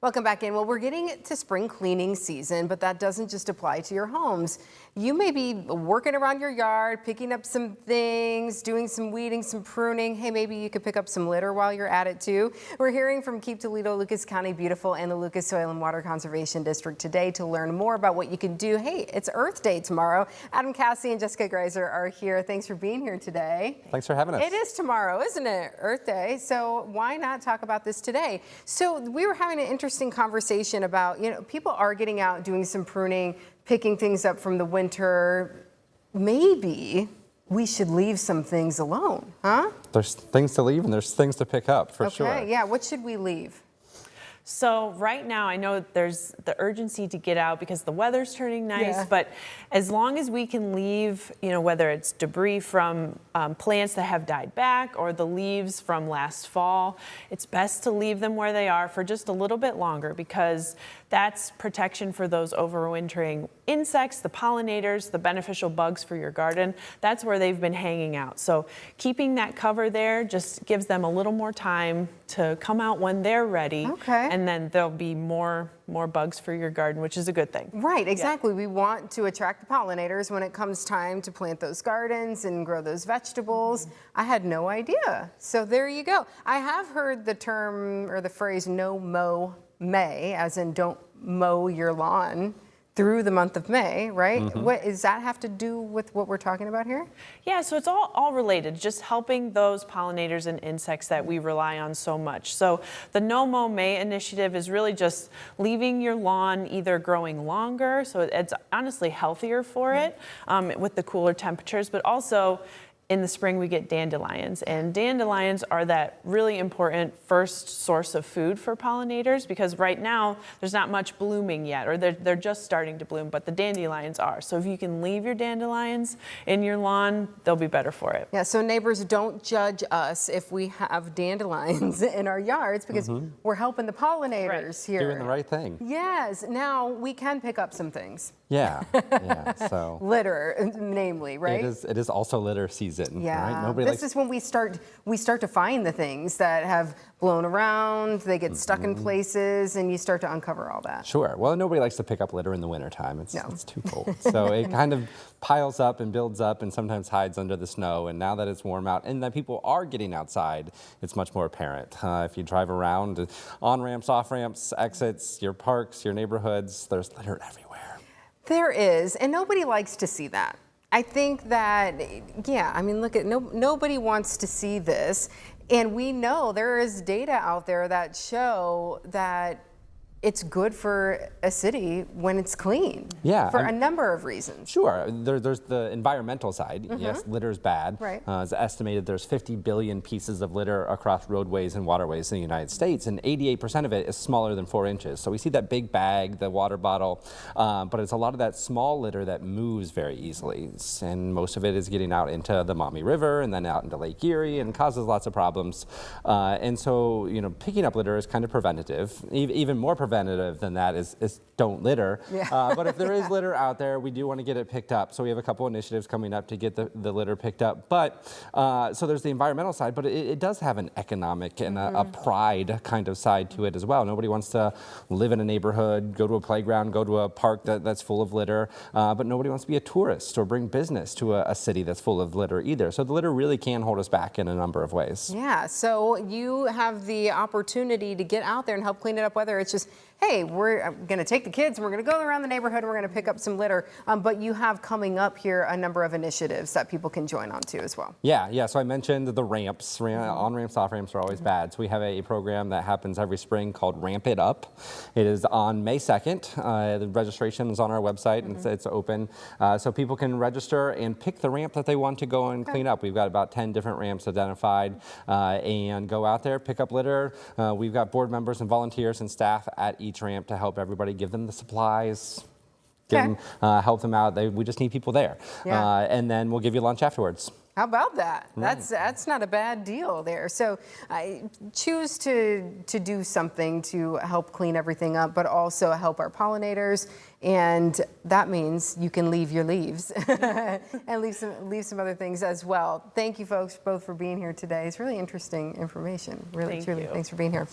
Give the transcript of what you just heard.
Welcome back in. Well, we're getting to spring cleaning season, but that doesn't just apply to your homes. You may be working around your yard, picking up some things, doing some weeding, some pruning. Hey, maybe you could pick up some litter while you're at it too. We're hearing from Keep Toledo, Lucas County Beautiful, and the Lucas Soil and Water Conservation District today to learn more about what you can do. Hey, it's Earth Day tomorrow. Adam Cassie and Jessica Greiser are here. Thanks for being here today. Thanks for having us. It is tomorrow, isn't it? Earth Day. So why not talk about this today? So we were having an interesting conversation about, people are getting out doing some pruning, picking things up from the winter. Maybe we should leave some things alone, huh? There's things to leave and there's things to pick up for sure. Okay, yeah, what should we leave? So right now, I know there's the urgency to get out because the weather's turning nice, but as long as we can leave, whether it's debris from plants that have died back or the leaves from last fall, it's best to leave them where they are for just a little bit longer because that's protection for those overwintering insects, the pollinators, the beneficial bugs for your garden. That's where they've been hanging out. So keeping that cover there just gives them a little more time to come out when they're ready. Okay. And then there'll be more bugs for your garden, which is a good thing. Right, exactly. Yeah. We want to attract the pollinators when it comes time to plant those gardens and grow those vegetables. I had no idea. So there you go. I have heard the term or the phrase no mow May, as in don't mow your lawn through the month of May, right? What does that have to do with what we're talking about here? Yeah, so it's all related, just helping those pollinators and insects that we rely on so much. So the No Mow May initiative is really just leaving your lawn either growing longer, so it's honestly healthier for it with the cooler temperatures, but also in the spring we get dandelions, and dandelions are that really important first source of food for pollinators because right now there's not much blooming yet, or they're just starting to bloom, but the dandelions are. So if you can leave your dandelions in your lawn, they'll be better for it. Yeah, so neighbors, don't judge us if we have dandelions in our yards because we're helping the pollinators here. Doing the right thing. Yes, now we can pick up some things. Yeah, so. Litter, namely, right? It is also litter season, yeah. right? This is when we start to find the things that have blown around, they get stuck in places, and you start to uncover all that. Sure. Well, nobody likes to pick up litter in the wintertime. It's too cold. So it kind of piles up and builds up and sometimes hides under the snow. And now that it's warm out and that people are getting outside, it's much more apparent. If you drive around, on-ramps, off-ramps, exits, your parks, your neighborhoods, there's litter everywhere. There is, and nobody likes to see that. I think that, look at nobody wants to see this, and we know there is data out there that show that it's good for a city when it's clean. Yeah. For a number of reasons. Sure. There's the environmental side. Yes, litter is bad. Right. It's estimated there's 50 billion pieces of litter across roadways and waterways in the United States, and 88% of it is smaller than 4 inches. So we see that big bag, the water bottle, but it's a lot of that small litter that moves very easily. And most of it is getting out into the Maumee River and then out into Lake Erie and causes lots of problems. And so, picking up litter is kind of preventative. Even more preventative than that is don't litter. Yeah. But if there is litter out there, we do want to get it picked up. So we have a couple initiatives coming up to get the litter picked up. But so there's the environmental side, but it does have an economic and a pride kind of side to it as well. Nobody wants to live in a neighborhood, go to a playground, go to a park that's full of litter, but nobody wants to be a tourist or bring business to a city that's full of litter either. So the litter really can hold us back in a number of ways. Yeah, so you have the opportunity to get out there and help clean it up, whether it's just, hey, we're going to take the kids and we're going to go around the neighborhood and we're going to pick up some litter. But you have coming up here a number of initiatives that people can join on to as well. Yeah. So I mentioned the ramps. On-ramps, off-ramps are always bad. So we have a program that happens every spring called Ramp It Up. It is on May 2nd. The registration is on our website and it's open. So people can register and pick the ramp that they want to go and clean up. We've got about 10 different ramps identified and go out there, pick up litter. We've got board members and volunteers and staff at each ramp to help everybody, give them the supplies, help them out. We just need people there. Yeah. And then we'll give you lunch afterwards. How about that? Right. That's not a bad deal there. So I choose to do something to help clean everything up, but also help our pollinators. And that means you can leave your leaves and leave some other things as well. Thank you folks both for being here today. It's really interesting information. Really, truly. Thanks for being here.